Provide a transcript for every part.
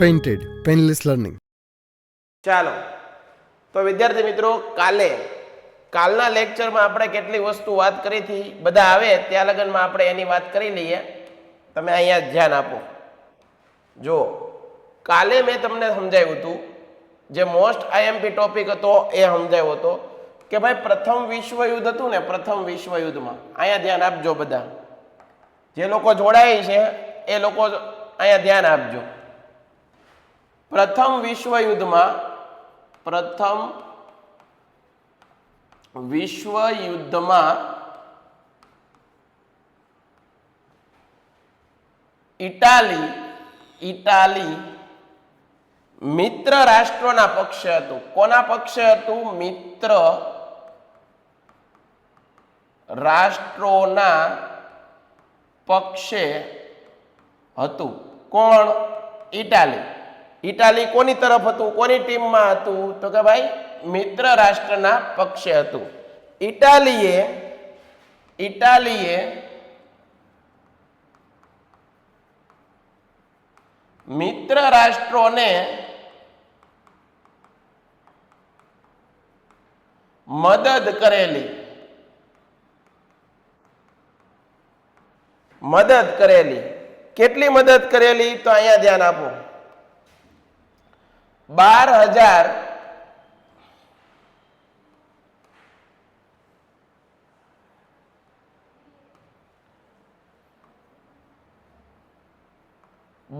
Painted painless learning. ચાલો તો વિદ્યાર્થી મિત્રો, કાલના લેક્ચરમાં આપણે કેટલી વસ્તુ વાત કરી હતી, બધા આવે ત્યાં લગનમાં આપણે એની વાત કરી લઈએ. તમે અહીંયા ધ્યાન આપો. જો કાલે મેં તમને સમજાવ્યું હતું, જે મોસ્ટ આઈએમપી ટોપિક હતો એ સમજાવ્યો હતો કે ભાઈ પ્રથમ વિશ્વયુદ્ધ હતું ને, પ્રથમ વિશ્વયુદ્ધમાં અહીંયા ધ્યાન આપજો બધા. જે લોકો જોડાય છે એ લોકો અહીંયા ધ્યાન આપજો. પ્રથમ વિશ્વયુદ્ધમાં ઇટાલી મિત્ર રાષ્ટ્રોના પક્ષે હતું. કોના પક્ષે હતું? મિત્ર રાષ્ટ્રોના પક્ષે હતું. કોણ? ઇટાલી કોની તરફ હતું? કોની ટીમમાં હતું? તો કે ભાઈ મિત્ર રાષ્ટ્રના પક્ષે હતું. ઇટાલીએ મિત્ર રાષ્ટ્રોને મદદ કરેલી. કેટલી મદદ કરેલી? તો અહીંયા ધ્યાન આપો.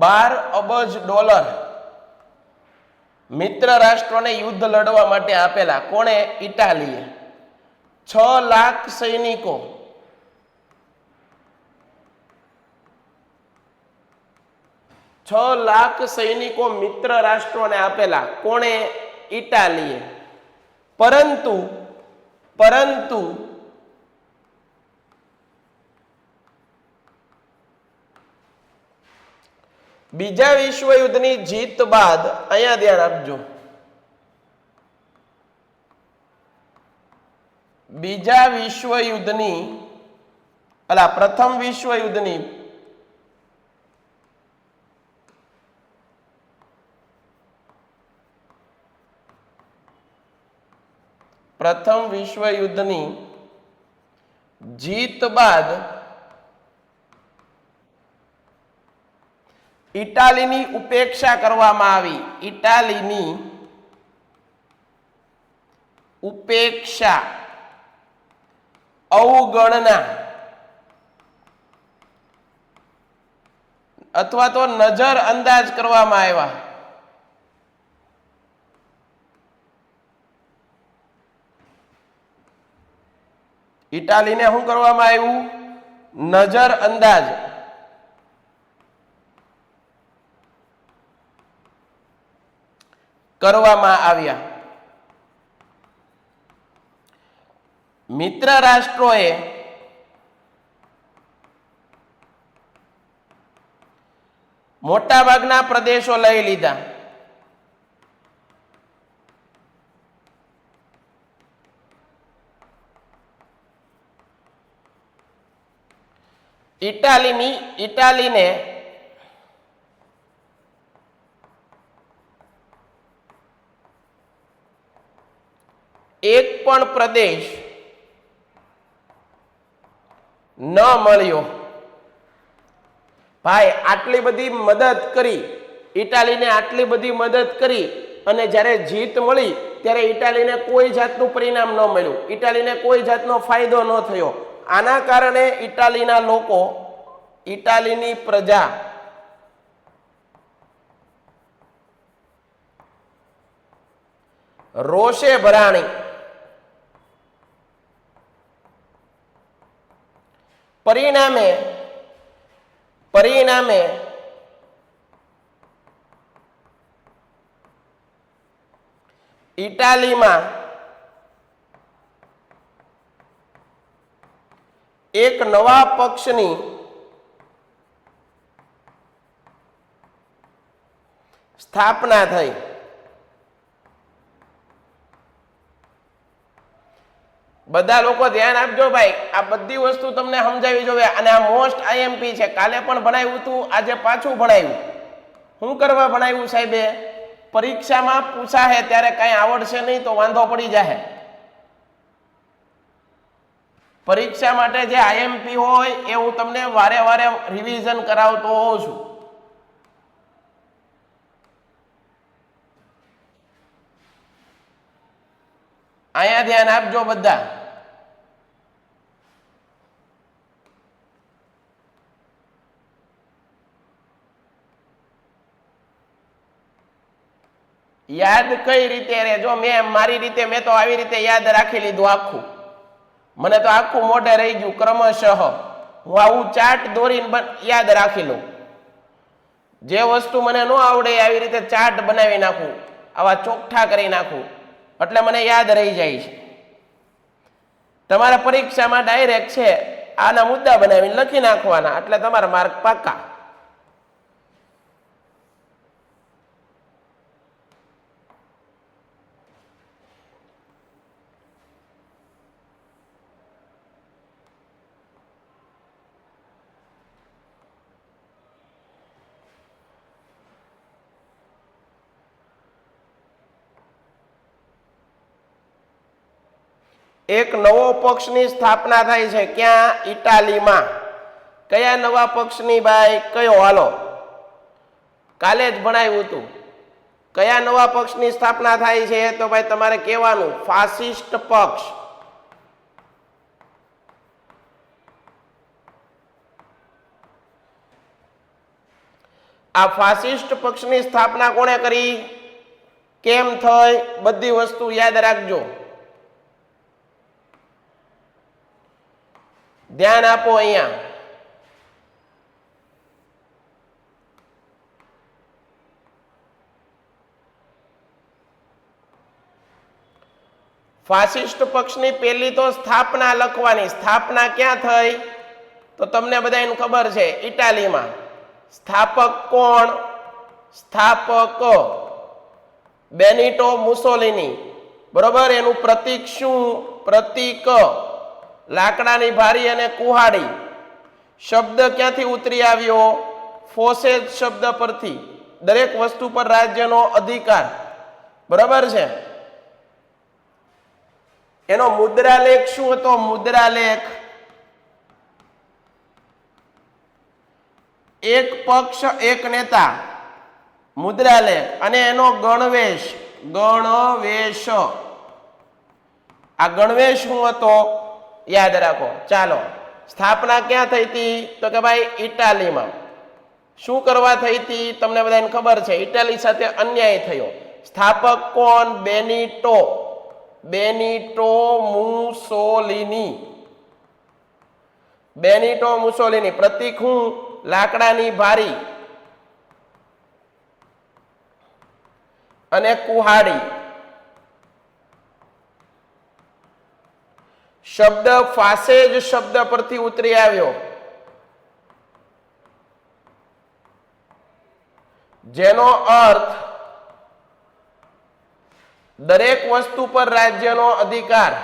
12 અબજ ડોલર મિત્ર રાષ્ટ્રોને યુદ્ધ લડવા માટે આપેલા. કોણે? ઇટાલીએ. 6 લાખ સૈનિકો, 6 લાખ સૈનિકો મિત્ર રાષ્ટ્રોને આપેલા. કોણે? ઇટાલીએ. પરંતુ બીજા વિશ્વયુદ્ધની જીત બાદ, અહીંયા ધ્યાન આપજો, પ્રથમ વિશ્વયુદ્ધની જીત બાદ ઇટાલીની ઉપેક્ષા કરવામાં આવી. ઇટાલીની ઉપેક્ષા, અવગણના અથવા તો નજર અંદાજ કરવામાં આવ્યા. ઇટાલીને શું કરવામાં આવ્યું? નજર અંદાજ કરવામાં આવ્યા. મિત્ર રાષ્ટ્રોએ મોટાભાગના પ્રદેશો લઈ લીધા. ઇટાલીને એક પણ પ્રદેશ ન મળ્યો. ભાઈ આટલી બધી મદદ કરી, ઇટાલીને આટલી બધી મદદ કરી અને જ્યારે જીત મળી ત્યારે ઇટાલીને કોઈ જાતનું પરિણામ ન મળ્યું. ઇટાલીને કોઈ જાતનો ફાયદો ન થયો. આના કારણે ઇટાલીના લોકો, ઇટાલીની પ્રજા રોષે ભરાણી. પરિણામે ઇટાલીમાં એક નવા પક્ષની સ્થાપના થઈ. બધા લોકો ધ્યાન આપજો ભાઈ, આ બધી વસ્તુ તમને સમજાવી જોઈએ અને આ મોસ્ટ આઈએમપી છે. કાલે પણ ભણાવ્યું હતું, આજે પાછું ભણાવ્યું. શું કરવા ભણાવ્યું સાહેબે? પરીક્ષામાં પૂછાશે ત્યારે કઈ આવડશે નહીં તો વાંધો પડી જાય. પરીક્ષા માટે જે આઈએમપી હોય એ હું તમને વારે વારે રિવિઝન કરાવતો હોઉં છું. અહીંયા ધ્યાન આપજો બધા. યાદ કઈ રીતે રે? જો મારી રીતે મેં તો આવી રીતે યાદ રાખી લીધું આખું. મને તો આખું મોઢે રહી ગયું ક્રમશઃ. હું આવું ચાર્ટ દોરીને યાદ રાખી લઉં. જે વસ્તુ મને ન આવડે આવી રીતે ચાર્ટ બનાવી નાખું, આવા ચોખ્ઠા કરી નાખું, એટલે મને યાદ રહી જાય છે. તમારા પરીક્ષામાં ડાયરેક્ટ છે આના મુદ્દા બનાવીને લખી નાખવાના, એટલે તમારા માર્ક પાક્કા. એક નવો પક્ષની સ્થાપના થાય છે. ક્યાં? ઇટાલીમાં. કયા નવા પક્ષની ભાઈ? કયો? હાલો, કાલે જ ભણાવ્યું હતું. કયા નવા પક્ષની સ્થાપના થાય છે? તો ભાઈ તમારે કહેવાનું ફાસિસ્ટ પક્ષ. આ ફાસિસ્ટ પક્ષની સ્થાપના કોણે કરી? કેમ થઈ? બધી વસ્તુ યાદ રાખજો. ધ્યાન આપો. અહીંયા ફાસિસ્ટ પક્ષની પહેલી તો સ્થાપના લખવાની. સ્થાપના ક્યાં થઈ? તો તમને બધાને ખબર છે, ઇટાલીમાં. સ્થાપક કોણ? સ્થાપક બેનિટો મુસોલિની. બરોબર. એનું પ્રતીક શું? પ્રતીક લાકડાની ભારી અને કુહાડી. શબ્દ ક્યાંથી ઉતરી આવ્યો? ફોસેજ શબ્દ પરથી. દરેક વસ્તુ પર રાજ્યનો અધિકાર. બરાબર છે. એનો મુદ્રાલેખ શું હતો? મુદ્રાલેખ એક પક્ષ એક નેતા. મુદ્રાલેખ. અને એનો ગણવેશ. ગણવેશ. આ ગણવેશ શું હતો? યાદ રાખો. ચાલો, સ્થાપના ક્યાં થઈ હતી? તો કે ભાઈ ઇટાલીમાં. શું કરવા થઈ હતી? તમને બધાને ખબર છે, ઇટાલી સાથે અન્યાય થયો. સ્થાપક કોણ? બેનિટો. બેનિટો મુસોલિની. બેનિટો મુસોલિની. પ્રતીક હું? લાકડાની ભારી અને કુહાડી. શબ્દ ફાસેજ શબ્દ પરથી ઉતરી આવ્યો, જેનો અર્થ દરેક વસ્તુ પર રાજ્યનો અધિકાર.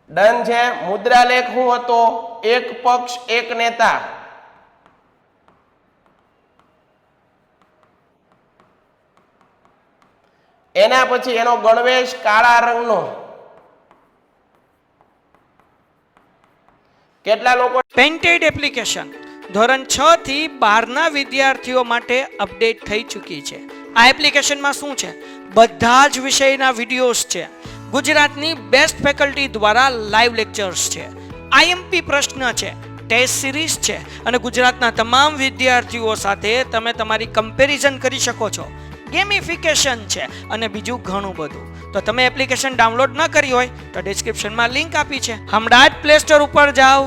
ડન છે. મુદ્રાલેખ શું હતો? એક પક્ષ એક નેતા. એના પછી એનો ગણવેશ કાળા રંગનો. કેટલા લોકો? પેઇન્ટેડ એપ્લિકેશન ધોરણ 6 થી 12ના વિદ્યાર્થીઓ માટે અપડેટ થઈ ચૂકી છે. આ એપ્લિકેશનમાં શું છે? બધા જ વિષયના વિડીયોઝ છે. ગુજરાતની બેસ્ટ ફેકલ્ટી દ્વારા લાઈવ લેક્ચર્સ છે. આઈએમપી પ્રશ્ન છે. ટેસ્ટ સિરીઝ છે. અને ગુજરાતના તમામ વિદ્યાર્થીઓ સાથે તમે તમારી કમ્પેરિઝન કરી શકો છો. ગેમિફિકેશન છે અને બીજું ઘણું બધું. તો તમે એપ્લિકેશન ડાઉનલોડ ન કરી હોય તો ડિસ્ક્રિપ્શનમાં લિંક આપી છે. હમણાં જ પ્લે સ્ટોર ઉપર જાઓ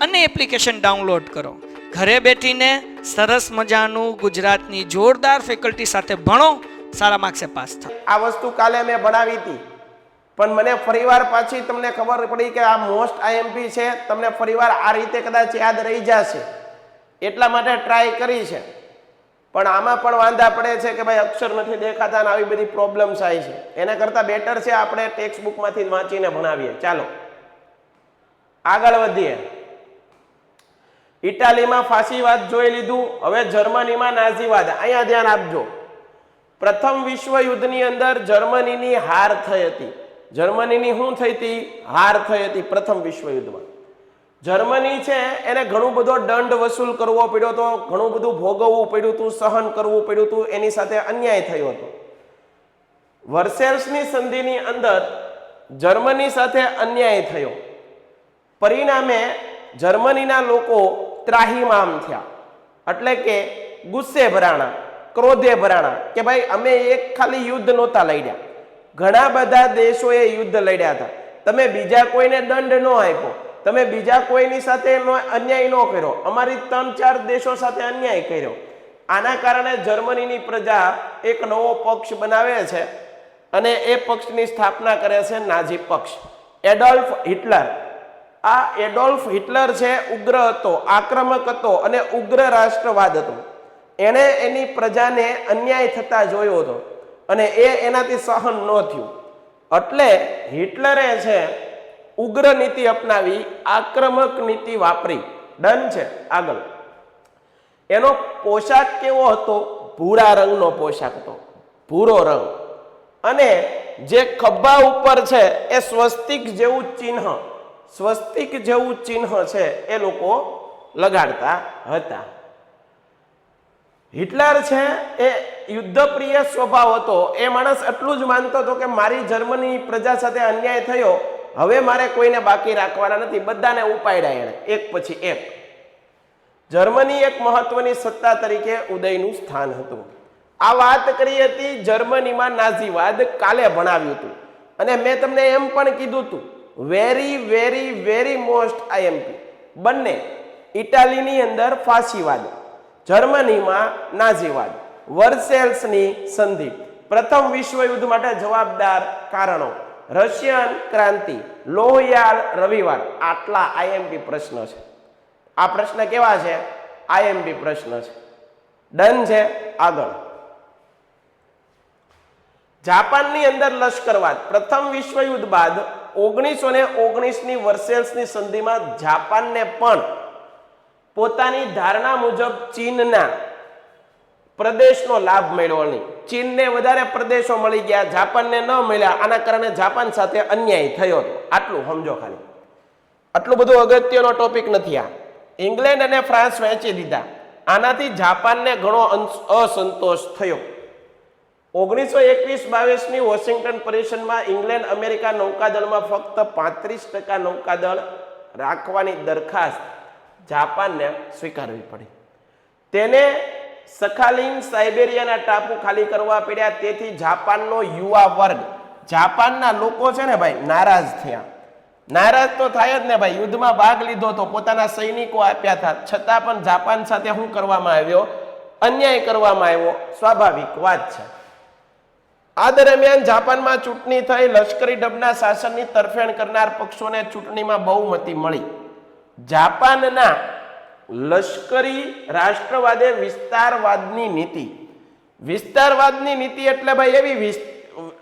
અને એપ્લિકેશન ડાઉનલોડ કરો. ઘરે બેઠીને સરસ મજાનું ગુજરાતની જોરદાર ફેકલ્ટી સાથે ભણો, સારા માર્ક્સે પાસ થાઓ. આ વસ્તુ કાલે મેં ભણાવી હતી, પણ મને ફરીવાર પાછી તમને ખબર પડી કે આ મોસ્ટ આઈએમપી છે. તમને ફરીવાર આ રીતે કદાચ યાદ રહી જશે એટલા માટે ટ્રાય કરી છે. પણ આમાં પણ વાંધા પડે છે કે ભાઈ અક્ષર નથી દેખાતા અને આવી બધી પ્રોબ્લેમ્સ આવી છે. એના કરતાં બેટર છે આપણે ટેક્સ્ટ બુકમાંથી વાંચીને ભણાવીએ. ચાલો આગળ વધીએ. ઇટાલીમાં ફાસીવાદ જોઈ લીધું. હવે જર્મનીમાં નાઝીવાદ. અહીંયા ધ્યાન આપજો. પ્રથમ વિશ્વયુદ્ધની અંદર જર્મનીની હાર થઈ હતી. જર્મનીની શું થઈ હતી? હાર થઈ હતી પ્રથમ વિશ્વયુદ્ધમાં. જર્મની છે એને ઘણું બધો દંડ વસૂલ કરવો પડ્યો હતો, ઘણું બધું ભોગવવું પડ્યું હતું, સહન કરવું પડ્યું હતું. એની સાથે અન્યાય થયો હતો. વર્સેલ્સની સંધિની અંદર જર્મની સાથે અન્યાય થયો. પરિણામે જર્મનીના લોકો ત્રાહિમામ થયા, એટલે કે ગુસ્સે ભરાણા, ક્રોધે ભરાણા કે ભાઈ અમે એક ખાલી યુદ્ધ નહોતા લડ્યા, ઘણા બધા દેશોએ યુદ્ધ લડ્યા હતા. તમે બીજા કોઈને દંડ ન આપ્યો, તમે બીજા કોઈની સાથે અન્યાય ન કર્યો, અમારી 3-4 દેશો સાથે અન્યાય કર્યો. આના કારણે જર્મનીની પ્રજા એક નવો પક્ષ બનાવે છે અને એ પક્ષની સ્થાપના કરે છે નાઝી પક્ષ. Adolf Hitler. આ એડોલ્ફ હિટલર છે ઉગ્ર હતો, આક્રમક હતો અને ઉગ્ર રાષ્ટ્રવાદ હતો. એણે એની પ્રજાને અન્યાય થતા જોયો હતો અને એનાથી સહન ન થયું. એટલે હિટલરે છે ઉગ્ર નીતિ અપનાવી, આક્રમક નીતિ વાપરી. ડન છે. આગળ એનો પોશાક કેવો હતો? ભૂરા રંગનો પોશાક હતો, ભૂરો રંગ. અને જે ખભા ઉપર છે એ સ્વસ્તિક જેવું ચિહ્ન, સ્વસ્તિક જેવું ચિહ્ન છે એ લોકો લગાડતા હતા. હિટલર છે એ યુદ્ધપ્રિય સ્વભાવ હતો. એ માણસ એટલું જ માનતો હતો કે મારી જર્મની પ્રજા સાથે અન્યાય થયો, હવે મારે કોઈને બાકી રાખવાના નથી, બધાને ઉપાડ્યા એણે એક પછી એક. જર્મની એક મહત્વની સત્તા તરીકે ઉદયનું સ્થાન હતું. આ વાત કરી હતી જર્મનીમાં નાઝીવાદ. કાલે ભણાવ્યું હતું અને મેં તમને એમ પણ કીધું હતું very very very most IMP. બંને ઇટાલીની અંદર ફાસીવાદ, જર્મનીમાં નાઝીવાદ. વર્સેલ્સની સંધિ, પ્રથમ વિશ્વયુદ્ધ માટે જવાબદાર કારણો, રશિયન ક્રાંતિ, લોહિયાળ રવિવાર. આટલા આઈએમપી પ્રશ્ન છે. આ પ્રશ્ન કેવા છે? આઈએમપી પ્રશ્ન છે. ડન છે. આગળ જાપાનની અંદર લશ્કરવાદ. પ્રથમ વિશ્વયુદ્ધ બાદ 1919ની વર્સેલ્સની સંધિમાં જાપાનને પણ પોતાની ધારણા મુજબ ચીનના પ્રદેશનો લાભ મળ્યો નહીં. ચીનને વધારે પ્રદેશો મળી ગયા, જાપાનને ન મળ્યા. આના કારણે જાપાન સાથે અન્યાય થયો હતો. આટલું સમજો ખાલી. આટલું બધું અગત્યનો ટોપિક નથી આ. ઇંગ્લેન્ડ અને ફ્રાન્સ વહેંચી દીધા. આનાથી જાપાનને ઘણો અસંતોષ થયો. 1921-22ની વોશિંગ્ટન પરિષદમાં ઇંગ્લેન્ડ અમેરિકા નૌકાદળમાં ફક્ત 35% નૌકાદળ રાખવાની દરખાસ્ત જાપાનને સ્વીકારવી પડી. તેને સખાલિન સાઇબેરિયાના ટાપુ ખાલી કરવા પડ્યા. તેથી જાપાનનો યુવા વર્ગ, જાપાનના લોકો છે ને ભાઈ, નારાજ થયા. નારાજ તો થાય જ ને ભાઈ. યુદ્ધમાં ભાગ લીધો તો પોતાના સૈનિકો આપ્યા હતા, છતાં પણ જાપાન સાથે શું કરવામાં આવ્યો? અન્યાય કરવામાં આવ્યો. સ્વાભાવિક વાત છે. આ દરમિયાન જાપાનમાં ચૂંટણી થઈ. લશ્કરી ઢબના શાસનની તરફેણ કરનાર પક્ષોને ચૂંટણીમાં બહુમતી મળી. જાપાનના લશ્કરી રાષ્ટ્રવાદે વિસ્તારવાદની નીતિ. વિસ્તારવાદની નીતિ એટલે ભાઈ એવી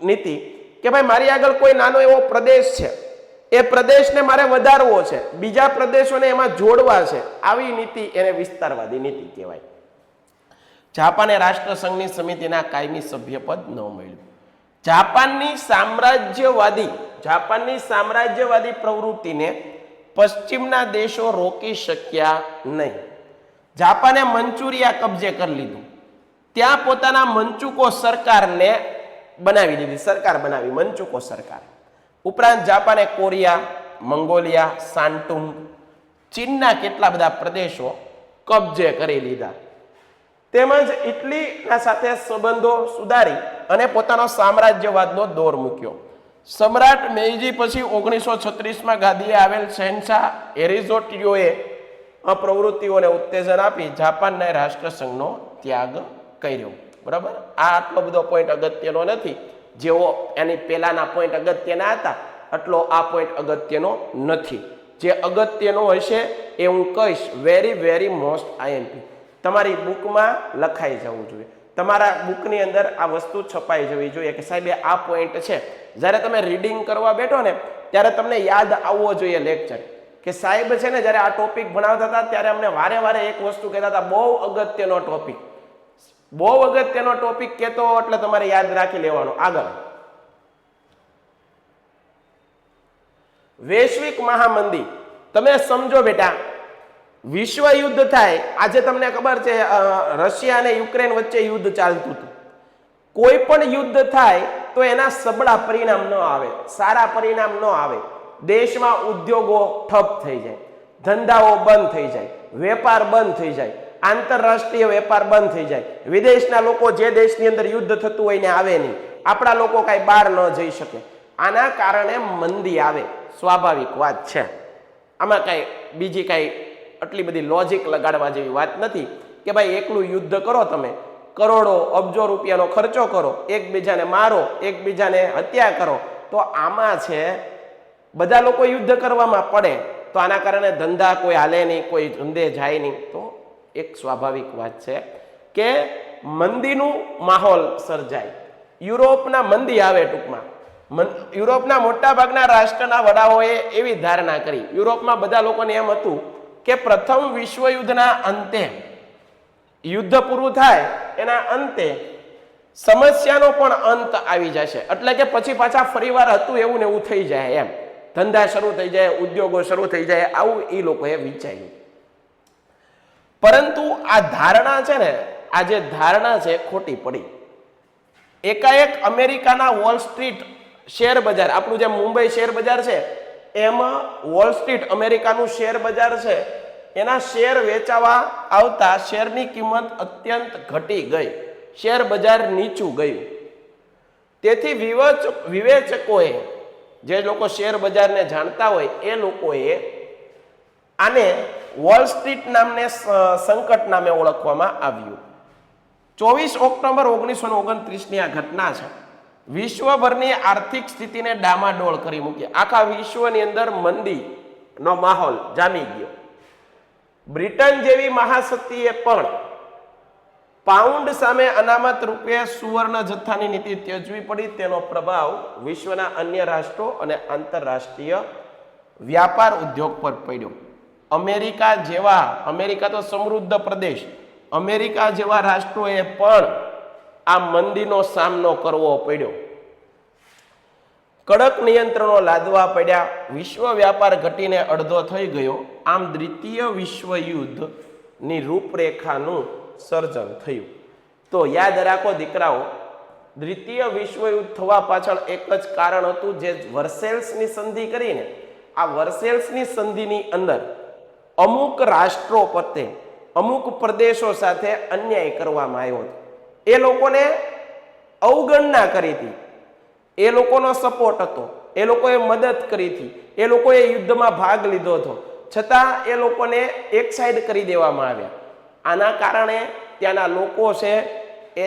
નીતિ કે ભાઈ મારી આગળ કોઈ નાનો એવો પ્રદેશ છે, એ પ્રદેશને મારે વધારવો છે, બીજા પ્રદેશોને એમાં જોડવા છે. આવી નીતિ એને વિસ્તારવાદી નીતિ કહેવાય. જાપાને રાષ્ટ્રસંઘની સમિતિના કાયમી સભ્યપદ ન મળ્યું. જાપાનની સામ્રાજ્યવાદી પ્રવૃત્તિને પશ્ચિમના દેશો રોકી શક્યા નહીં. જાપાને મંચુરિયા કબજે કરી લીધું. ત્યાં પોતાના મંચુકો સરકારને બનાવી દીધી, સરકાર બનાવી, મંચુકો સરકાર. ઉપરાંત જાપાને કોરિયા, મંગોલિયા, સાન્ટુંગ, ચીનના કેટલા બધા પ્રદેશો કબજે કરી લીધા. તેમજ ઇટલીના સાથે સંબંધો સુધારી અને પોતાનો સામ્રાજ્યવાદનો દોર મૂક્યો. સમ્રાટ મેઈજી પછી 1936માં ગાદીએ આવેલ શહેનશાહ હિરોહિતોએ આ પ્રવૃત્તિઓને ઉત્તેજન આપી જાપાનના રાષ્ટ્રસંઘનો ત્યાગ કર્યો. બરાબર. આ આટલો બધો પોઈન્ટ અગત્યનો નથી. જેવો એની પહેલાના પોઈન્ટ અગત્યના હતા એટલો આ પોઈન્ટ અગત્યનો નથી. જે અગત્યનો હશે એ હું કહીશ. Very very most IMP. તમારી બુકમાં લખાઈ જવું જોઈએ, તમારા બુકની અંદર આ વસ્તુ છપાઈ જવી જોઈએ કે સાહેબ આ પોઈન્ટ છે. જ્યારે તમે રીડિંગ કરવા બેઠો ને ત્યારે તમને યાદ આવવો જોઈએ લેક્ચર કે સાહેબ છે ને જ્યારે આ ટોપિક ભણાવતા હતા ત્યારે અમને વારે વારે એક વસ્તુ કહેતા હતા, બહુ અગત્યનો ટોપિક, બહુ અગત્યનો ટોપિક કહેતો એટલે તમારે યાદ રાખી લેવાનો. આગળ વૈશ્વિક મહામંદી. તમે સમજો બેટા, વિશ્વ યુદ્ધ થાય, આજે તમને ખબર છે રશિયા અને યુક્રેન વચ્ચે યુદ્ધ ચાલતું હતું. કોઈ પણ યુદ્ધ થાય તો એના સબળા પરિણામ ન આવે, સારા પરિણામ ન આવે. દેશમાં ઉદ્યોગો ઠપ થઈ જાય, ધંધાઓ બંધ થઈ જાય, વેપાર બંધ થઈ જાય, આંતરરાષ્ટ્રીય વેપાર બંધ થઈ જાય, વિદેશના લોકો જે દેશની અંદર યુદ્ધ થતું હોય ને આવે નહીં, આપણા લોકો કાંઈ બહાર ન જઈ શકે. આના કારણે મંદી આવે, સ્વાભાવિક વાત છે. આમાં કાંઈ બીજી કાંઈ આટલી બધી લોજિક લગાડવા જેવી વાત નથી કે ભાઈ એકલું યુદ્ધ કરો, તમે કરોડો અબજો રૂપિયાનો ખર્ચો કરો, એકબીજાને મારો, એકબીજાને હત્યા કરો, તો આમાં છે બધા લોકો યુદ્ધ કરવામાં પડે તો આના કારણે ધંધા કોઈ હાલે નહીં, કોઈ ધંધે જાય નહીં. તો એક સ્વાભાવિક વાત છે કે મંદીનું માહોલ સર્જાય. યુરોપના મંદી આવે, ટૂંકમાં યુરોપના મોટા ભાગના રાષ્ટ્રના વડાઓએ એવી ધારણા કરી, યુરોપમાં બધા લોકોને એમ હતું કે પ્રથમ વિશ્વયુદ્ધના અંતે, યુદ્ધ પૂરું થાય એના અંતે સમસ્યાનો પણ અંત આવી જશે, એટલે કે પછી પાછા ફરીવાર હતું એવું ને એવું થઈ જાય, એમ ધંધા શરૂ થઈ જાય, ઉદ્યોગો શરૂ થઈ જાય, આવું એ લોકોએ વિચાર્યું. પરંતુ આ ધારણા છે ને, આ જે ધારણા છે ખોટી પડી. એકાએક અમેરિકાના વોલ સ્ટ્રીટ શેર બજાર, આપણું જે મુંબઈ શેર બજાર છે એમાં વોલ સ્ટ્રીટ અમેરિકાનું શેર બજાર છે, એના શેર વેચાવા આવતા શેરની કિંમત અત્યંત ઘટી ગઈ, શેર બજાર નીચું ગયું. તેથી વિવેચકોએ, જે લોકો શેર બજારને જાણતા હોય એ લોકોએ આને વોલ સ્ટ્રીટ નામને સંકટ નામે ઓળખવામાં આવ્યું. 24 ઓક્ટોબર 1929ની આ ઘટના છે. વિશ્વભરની આર્થિક સ્થિતિને ડામાડોળ કરી મૂકી, આખા વિશ્વની અંદર મંદીનો માહોલ જામી ગયો. બ્રિટન જેવી મહાશક્તિએ પણ પાઉન્ડ સામે અનામત રૂપે સુવર્ણ જથ્થાની નીતિ ત્યજવી પડી. તેનો પ્રભાવ વિશ્વના અન્ય રાષ્ટ્રો અને આંતરરાષ્ટ્રીય વ્યાપાર ઉદ્યોગ પર પડ્યો. અમેરિકા તો સમૃદ્ધ પ્રદેશ, અમેરિકા જેવા રાષ્ટ્રોએ પણ આ મંદીનો સામનો કરવો પડ્યો. કડક નિયંત્રણો લાદવા પડ્યા, વિશ્વ વ્યાપાર ઘટીને અડધો થઈ ગયો. આમ દ્વિતીય વિશ્વયુદ્ધની રૂપરેખાનું સર્જન થયું. તો યાદ રાખો દીકરાઓ, દ્વિતીય વિશ્વયુદ્ધ થવા પાછળ એક જ કારણ હતું, જે વર્સેલ્સની સંધિ કરીને. આ વર્સેલ્સની સંધિની અંદર અમુક રાષ્ટ્રો પ્રત્યે, અમુક પ્રદેશો સાથે અન્યાય કરવામાં આવ્યો હતો. એ લોકોને અવગણના કરી હતી, એ લોકોનો સપોર્ટ હતો, એ લોકોએ મદદ કરી હતી, એ લોકોએ યુદ્ધમાં ભાગ લીધો હતો, છતાં એ લોકોને એક સાઈડ કરી દેવામાં આવ્યા. આના કારણે ત્યાંના લોકો છે એ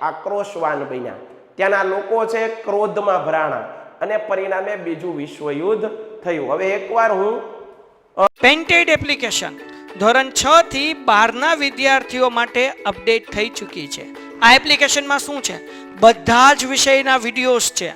આક્રોશવાન બન્યા, ત્યાંના લોકો છે ક્રોધમાં ભરાણા અને પરિણામે બીજું વિશ્વયુદ્ધ થયું. હવે એકવાર હું પેન્ટેડ એપ્લિકેશન ધોરણ 6 થી 12ના વિદ્યાર્થીઓ માટે અપડેટ થઈ ચૂકી છે. આ એપ્લિકેશનમાં શું છે? બધા જ વિષયના વિડીયોઝ છે,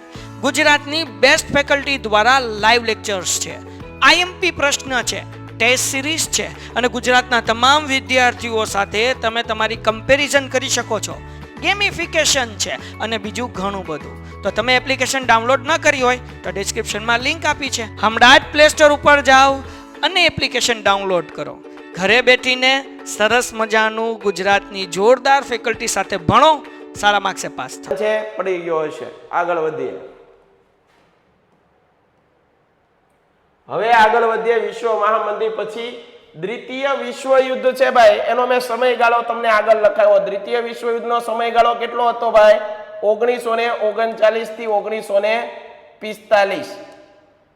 ગુજરાતની બેસ્ટ ફેકલ્ટી દ્વારા લાઈવ લેક્ચર્સ છે, આઈએમપી પ્રશ્ન છે, ટેસ્ટ સિરીઝ છે અને ગુજરાતના તમામ વિદ્યાર્થીઓ સાથે તમે તમારી કમ્પેરિઝન કરી શકો છો. ગેમિફિકેશન છે અને બીજું ઘણું બધું. તો તમે એપ્લિકેશન ડાઉનલોડ ન કરી હોય તો ડિસ્ક્રિપ્શનમાં લિંક આપી છે, હમણાં જ પ્લે સ્ટોર ઉપર જાઓ અને એપ્લિકેશન ડાઉનલોડ કરો. ઘરે બેઠીને સરસ મજાનું ગુજરાતની જોરદાર ફેકલ્ટી સાથે ભણો, સારા માર્ક્સે પાસ થાઓ. છે પડી ગયો હશે. આગળ વધીએ. હવે આગળ વધીએ. વિશ્વ મહામંદી પછી દ્વિતીય વિશ્વયુદ્ધ છે ભાઈ, એનો મેં સમયગાળો તમને આગળ લખાયો. દ્વિતીય વિશ્વયુદ્ધનો સમયગાળો કેટલો હતો ભાઈ? 1939 થી 1945.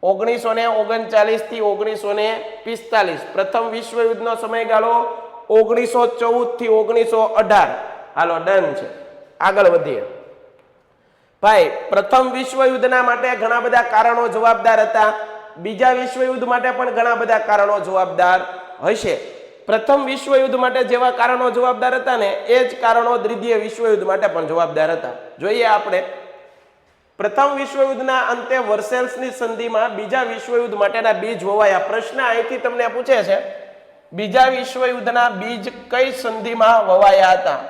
1939 થી 1945. પ્રથમ વિશ્વયુદ્ધનો સમયગાળો 1914 થી 1918. હાલો ડન છે. આગળ વધીએ ભાઈ. પ્રથમ વિશ્વયુદ્ધના માટે ઘણા બધા કારણો જવાબદાર હતા, બીજા વિશ્વયુદ્ધ માટે પણ ઘણા બધા કારણો જવાબદાર હશે. પ્રથમ વિશ્વયુદ્ધ માટે જેવા કારણો જવાબદાર હતા ને એ જ કારણો દ્વિતીય વિશ્વયુદ્ધ માટે પણ જવાબદાર હતા. જોઈએ આપણે પ્રથમ વિશ્વયુદ્ધના અંતે વર્સેલ્સની સંધિમાં બીજા વિશ્વયુદ્ધ માટેના બીજ વવાયા. પ્રશ્ન અહીંથી તમને પૂછે છે બીજા વિશ્વયુદ્ધના બીજ કઈ સંધિમાં વવાયા હતા?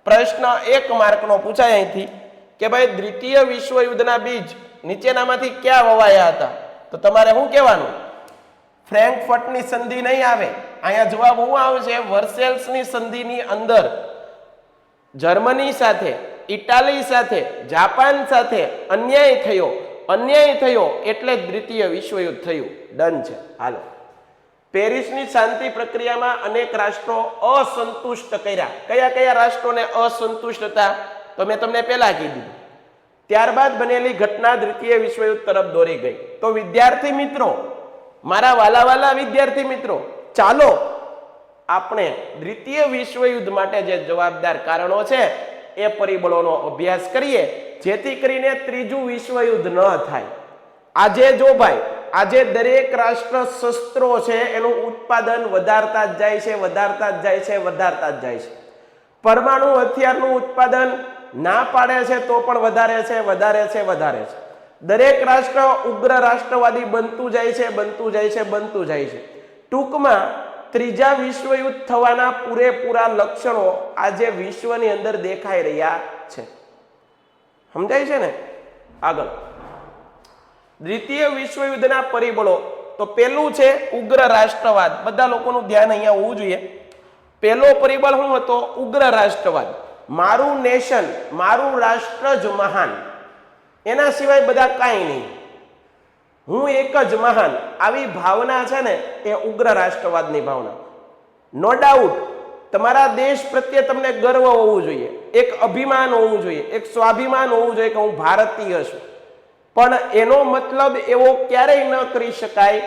પ્રશ્ન 1 માર્કનો પૂછાય અહીંથી કે ભાઈ દ્વિતીય વિશ્વયુદ્ધના બીજ નીચેનામાંથી ક્યાં વવાયા હતા? તો તમારે શું કહેવાનું? ફ્રેન્કફર્ટની સંધિ નહીં આવે. અહીંયા જવાબ શું આવશે? વર્સેલ્સની સંધિની અંદર જર્મની સાથે, ઇટાલી સાથે, જાપાન સાથે અન્યાય થયો એટલે દ્વિતીય વિશ્વયુદ્ધ થયું. ડન છે. હાલો, પેરિસની શાંતિ પ્રક્રિયામાં અનેક રાષ્ટ્રો અસંતુષ્ટ કર્યા. કયા કયા રાષ્ટ્રોને અસંતુષ્ટ હતા? તો મેં તમને પહેલા કીધું. ત્યારબાદ બનેલી ઘટના દ્વિતીય વિશ્વયુદ્ધ તરફ દોરી ગઈ. તો વિદ્યાર્થી મિત્રો, મારા વાલા વિદ્યાર્થી મિત્રો, ચાલો આપણે દ્વિતીય વિશ્વયુદ્ધ માટે જે જવાબદાર કારણો છે એ પરિબળોનો અભ્યાસ કરીએ, જેથી કરીને ત્રીજું વિશ્વયુદ્ધ ન થાય. આજે જો ભાઈ, આજે દરેક રાષ્ટ્ર શસ્ત્રો છે એનું ઉત્પાદન વધારતા જ જાય છે. પરમાણુ હથિયારનું ઉત્પાદન ના પાડે છે તો પણ વધારે છે. દરેક રાષ્ટ્ર ઉગ્ર રાષ્ટ્રવાદી બનતું જાય છે. ટૂંકમાં ત્રીજા વિશ્વયુદ્ધ થવાના પૂરેપૂરા લક્ષણો આજે વિશ્વની અંદર દેખાઈ રહ્યા છે. સમજાય છે ને? આગળ દ્વિતીય વિશ્વયુદ્ધના પરિબળો. તો પહેલું છે ઉગ્ર રાષ્ટ્રવાદ. બધા લોકોનું ધ્યાન અહીંયા હોવું જોઈએ. પહેલો પરિબળ શું હતો? ઉગ્ર રાષ્ટ્રવાદ. મારું નેશન, મારું રાષ્ટ્ર જ મહાન, એના સિવાય બધા કાંઈ નહીં, હું એક જ મહાન. આવી ભાવના છે ને એ ઉગ્ર રાષ્ટ્રવાદની ભાવના. નો ડાઉટ તમારા દેશ પ્રત્યે તમને ગર્વ હોવું જોઈએ, એક અભિમાન હોવું જોઈએ, એક સ્વાભિમાન હોવું જોઈએ કે હું ભારતીય છું. પણ એનો મતલબ એવો ક્યારેય ન કરી શકાય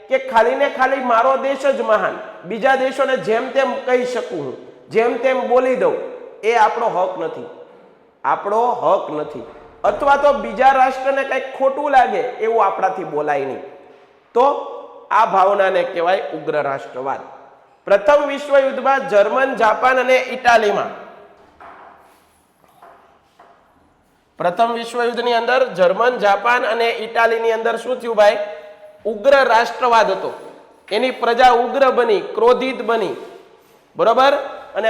કે ખાલી ને ખાલી મારો દેશ જ મહાન, બીજા દેશોને જેમ તેમ કહી શકું, હું જેમ તેમ બોલી દઉં. એ આપણો હક નથી. અથવા તો બીજા રાષ્ટ્રને કંઈક ખોટું લાગે એવું આપણાથી બોલાય નહીં. તો આ ભાવનાને કહેવાય ઉગ્ર રાષ્ટ્રવાદ. પ્રથમ વિશ્વયુદ્ધમાં જર્મન, જાપાન અને ઇટાલીમાં, પ્રથમ વિશ્વયુદ્ધની અંદર જર્મન, જાપાન અને ઇટાલીની અંદર શું થયું ભાઈ? ઉગ્ર રાષ્ટ્રવાદ હતો. એની પ્રજા ઉગ્ર બની, ક્રોધિત બની. બરોબર? અને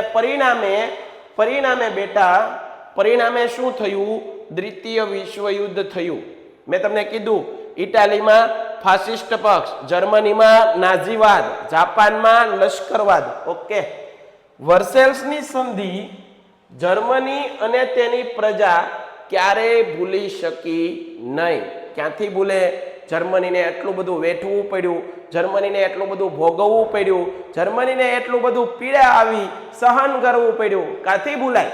પરિણામે શું થયું? દ્વિતીય વિશ્વયુદ્ધ થયું. મેં તમને કીધું, ઇટાલીમાં ફાસિસ્ટ પક્ષ, જર્મનીમાં નાઝીવાદ, જાપાનમાં લશ્કરવાદ. ઓકે. વર્સેલ્સની સંધિ જર્મની અને તેની પ્રજા ક્યારેય ભૂલી શકી નહીં. ક્યાંથી ભૂલે? જર્મનીને એટલું બધું વેઠવું પડ્યું, જર્મનીને એટલું બધું ભોગવવું પડ્યું, જર્મનીને એટલું બધું પીડા આવી, સહન કરવું પડ્યું. ક્યાંથી ભૂલાય?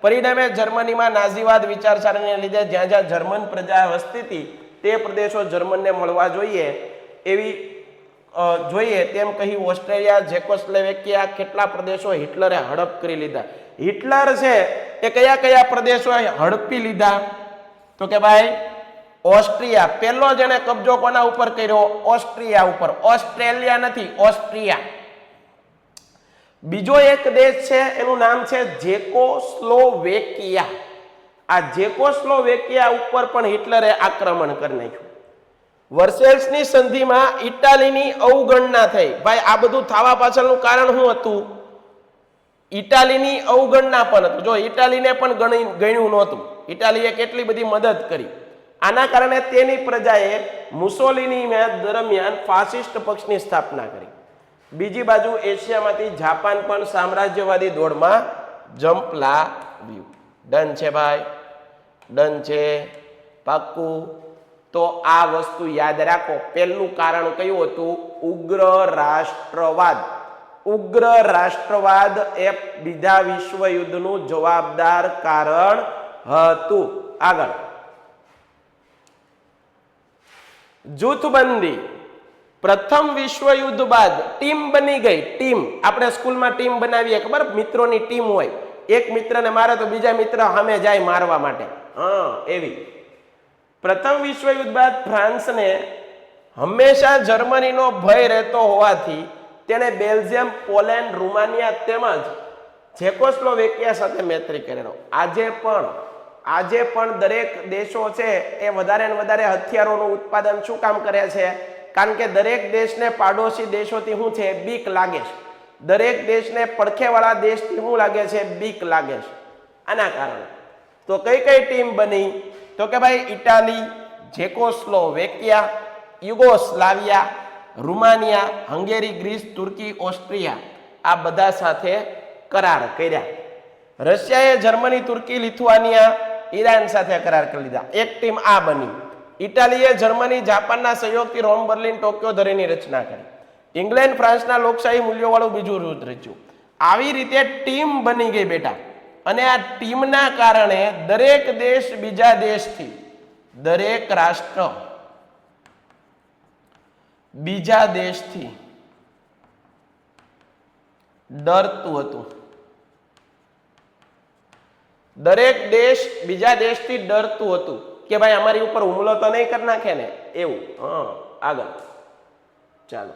પરિણામે જર્મનીમાં નાઝીવાદ વિચારસરણીને લીધે જ્યાં જ્યાં જર્મન પ્રજા વસતી હતી તે પ્રદેશો જર્મનને મળવા જોઈએ તેમ કહી ઓસ્ટ્રેલિયા, ઝેકોસ્લોવેકિયા કેટલા પ્રદેશો હિટલરે હડપ કરી લીધા. હિટલર છે એ કયા પ્રદેશો હડપી લીધા? તો કે ભાઈ ઓસ્ટ્રિયા. પહેલો જેને કબજો કોના ઉપર કર્યો? ઓસ્ટ્રિયા ઉપર. ઓસ્ટ્રેલિયા નથી, ઓસ્ટ્રિયા. બીજો એક દેશ છે એનું નામ છે ઝેકોસ્લોવેકિયા. આ ઝેકોસ્લોવેકિયા ઉપર પણ હિટલરે આક્રમણ કરી નાખ્યું. વર્સેલ્સની સંધિમાં ઇટાલીની અવગણના થઈ. ભાઈ આ બધું થવા પાછળનું કારણ શું હતું? ઇટાલીની અવગણના પણ હતું. જો ઇટાલીને પણ ગણ્યું નહોતું. ઇટાલીએ કેટલી બધી મદદ કરી. આના કારણે તેની પ્રજાએ મુસોલિની દરમિયાન ફાસિસ્ટ પક્ષની સ્થાપના કરી. બીજી બાજુ એશિયામાંથી જાપાન પણ સામ્રાજ્યવાદી દોડમાં ઝંપલાવ્યું. ડન છે ભાઈ? ડન છે? પાક્કું? તો આ વસ્તુ યાદ રાખો. પહેલું કારણ કયું હતું? ઉગ્ર રાષ્ટ્રવાદ. ઉગ્ર રાષ્ટ્રવાદ એ બીજા વિશ્વયુદ્ધનું જવાબદાર કારણ હતું. આગળ જૂથબંધી. પ્રથમ વિશ્વયુદ્ધ બાદ ટીમ બની ગઈ. ટીમ, આપણે સ્કૂલમાં ટીમ બનાવીએ, ખબર? મિત્રોની ટીમ હોય. એક મિત્રને મારે તો બીજા મિત્ર સામે જાય મારવા માટે. એવી. પ્રથમ વિશ્વયુદ્ધ બાદ ફ્રાન્સને હંમેશા જર્મનીનો ભય રહેતો હોવાથી તેણે બેલ્જિયમ, પોલેન્ડ, રૂમાનિયા તેમજ ચેકોસ્લોવેકિયા સાથે મૈત્રી કરેલો. આજે પણ દરેક દેશો છે એ વધારે ને વધારે હથિયારોનું ઉત્પાદન શું કામ કરે છે? કારણ કે દરેક દેશને પાડોશી દેશોથી શું છે? બીક લાગે છે. દરેક દેશને પડખેવાળા દેશથી શું લાગે છે? બીક લાગે છે. આના કારણે તો કઈ કઈ ટીમ બની? તો કે ભાઈ ઇટાલી, ચેકોસ્લોવેકિયા, યુગોસ્લાવિયા, રૂમાનિયા, હંગેરી, ગ્રીસ, તુર્કી, ઓસ્ટ્રિયા આ બધા સાથે કરાર કર્યા. રશિયાએ જર્મની, તુર્કી, લિથુઆનિયા, ઈરાન સાથે કરાર કરી લીધા. એક ટીમ આ બની. ઇટાલીએ જર્મની, જાપાનના સહયોગથી રોમ, બર્લિન, ટોક્યો ધરીની રચના કરી. ઇંગ્લેન્ડ, ફ્રાન્સના લોકશાહી મૂલ્યોવાળું બીજું યુદ્ધ રચ્યું. આવી રીતે ટીમ બની ગઈ બેટા. અને આ ટીમના કારણે દરેક દેશ બીજા દેશથી, દરેક રાષ્ટ્ર બીજા દેશથી ડરતું હતું. દરેક દેશ બીજા દેશથી ડરતું હતું કે ભાઈ અમારી ઉપર હુમલો તો નહીં કરી નાખે ને, એવું. આગળ ચાલો.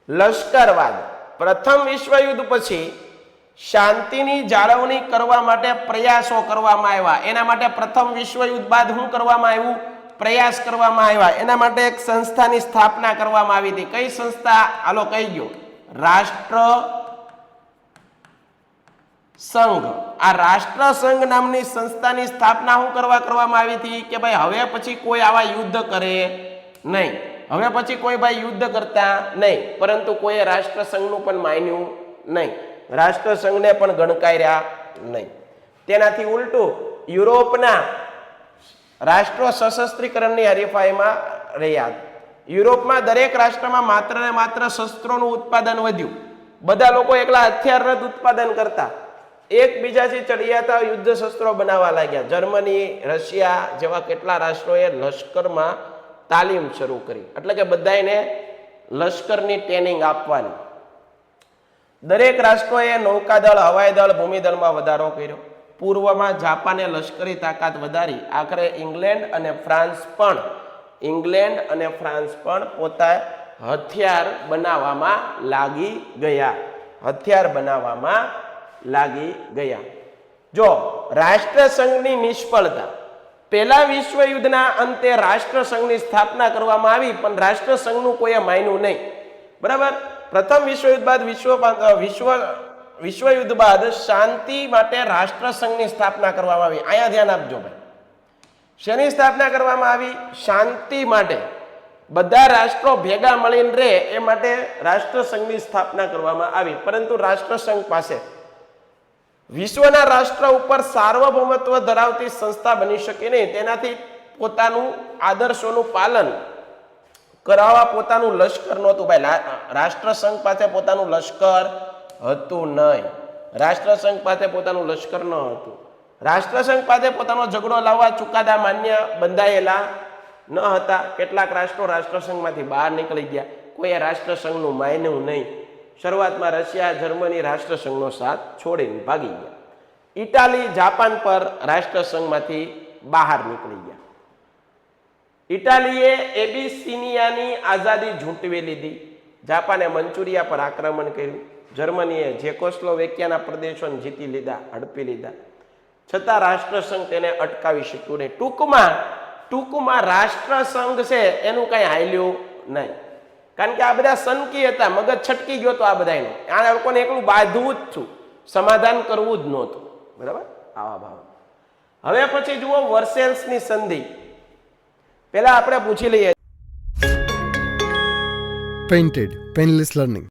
લશ્કરવાદ. પ્રથમ વિશ્વયુદ્ધ પછી શાંતિની જાળવણી કરવા માટે પ્રયાસો કરવામાં આવ્યા. એના માટે પ્રથમ વિશ્વયુદ્ધ બાદ શું કરવામાં આવ્યું? પ્રયાસ કરવામાં આવ્યા. એના માટે એક સંસ્થાની સ્થાપના કરવામાં આવી હતી. કઈ સંસ્થા? હાલો કહી ગયો, રાષ્ટ્ર સંઘ. આ રાષ્ટ્ર સંઘ નામની સંસ્થાની સ્થાપના શું કરવામાં આવી હતી? કે ભાઈ હવે પછી કોઈ આવા યુદ્ધ કરે નહીં. હવે પછી કોઈ ભાઈ યુદ્ધ કરતા નહીં. પરંતુ કોઈએ રાષ્ટ્ર સંઘનું પણ માન્યું નહીં. રાષ્ટ્ર સંઘને પણ ગણકાર્યા નહીં. તેનાથી ઉલટું યુરોપના રાષ્ટ્રો સશસ્ત્રીકરણની હરીફાઈમાં રહ્યા. યુરોપમાં દરેક રાષ્ટ્રમાં માત્ર ને માત્ર શસ્ત્રોનું ઉત્પાદન વધ્યું. બધા લોકો એકલા હથિયાર ઉત્પાદન કરતા, એકબીજાથી ચડિયાતા યુદ્ધ શસ્ત્રો બનાવવા લાગ્યા. જર્મની, રશિયા જેવા કેટલા રાષ્ટ્રોએ લશ્કરમાં તાલીમ શરૂ કરી. એટલે કે બધાને લશ્કરની ટ્રેનિંગ આપવાની. દરેક રાષ્ટ્રોએ નૌકાદળ, હવાઈ દળ, ભૂમિદળમાં વધારો કર્યો. પૂર્વમાં જાપાને લશ્કરી તાકાત વધારી. આખરે ઇંગ્લેન્ડ અને ફ્રાન્સ પણ પોતા હથિયાર બનાવવામાં લાગી ગયા. જો રાષ્ટ્રસંઘની નિષ્ફળતા. પહેલા વિશ્વયુદ્ધના અંતે રાષ્ટ્રસંઘની સ્થાપના કરવામાં આવી, પણ રાષ્ટ્રસંઘનું કોઈએ માન્યું નહીં. બરાબર. પ્રથમ વિશ્વયુદ્ધ બાદ વિશ્વયુદ્ધ બાદ શાંતિ માટે રાષ્ટ્રસંઘની સ્થાપના કરવામાં આવી. અહીંયા ધ્યાન આપજો ભાઈ. શેની સ્થાપના કરવામાં આવી? શાંતિ માટે. બધા રાષ્ટ્રો ભેગા મળીને રહે એ માટે રાષ્ટ્રસંઘની સ્થાપના કરવામાં આવી. પરંતુ રાષ્ટ્રસંઘ પાસે વિશ્વના રાષ્ટ્ર ઉપર સાર્વભૌમત્વ ધરાવતી સંસ્થા બની શકે નહીં. તેનાથી પોતાનું આદર્શોનું પાલન કરાવવા પોતાનું લશ્કર નહોતું. ભાઈ રાષ્ટ્રસંઘ પાસે પોતાનું લશ્કર હતું નહીં. રાષ્ટ્રસંઘ પાસે પોતાનું લશ્કર ન હતું. રાષ્ટ્રસંઘ પાસે પોતાનો ઝઘડો લાવવા ચુકાદા માન્ય બંધાયેલા ન હતા. કેટલાક રાષ્ટ્રો રાષ્ટ્રસંઘમાંથી બહાર નીકળી ગયા. કોઈએ રાષ્ટ્રસંઘનું માન્યું નહીં. શરૂઆતમાં રશિયા, જર્મની રાષ્ટ્રસંઘનો સાથ છોડીને ભાગી ગયા. ઇટાલી, જાપાન પર રાષ્ટ્રસંઘમાંથી બહાર નીકળી ગયા. ઇટાલીએ એબિસિનિયાની આઝાદી ઝૂંટવી લીધી. જાપાને મંચુરિયા પર આક્રમણ કર્યું. જર્મનીએ ચેકોસ્લોવેકિયાના પ્રદેશોને જીતી લીધા, હડપી લીધા. છતાં રાષ્ટ્રસંઘ તેને અટકાવી શક્યું નહીં. ટૂંકમાં રાષ્ટ્રસંઘ છે એનું કઈ હાલ્યું નહીં. કારણ કે આ બધા સનકી હતા, મગજ છટકી ગયો તો આ બધાનો. આ લોકોને એકલું બાંધવું જ છું, સમાધાન કરવું જ નહોતું. બરાબર. આવા ભાવ. હવે પછી જુઓ વર્સેલ્સની સંધિ. પહેલા આપણે પૂછી લઈએ. Painted, Painless Learning.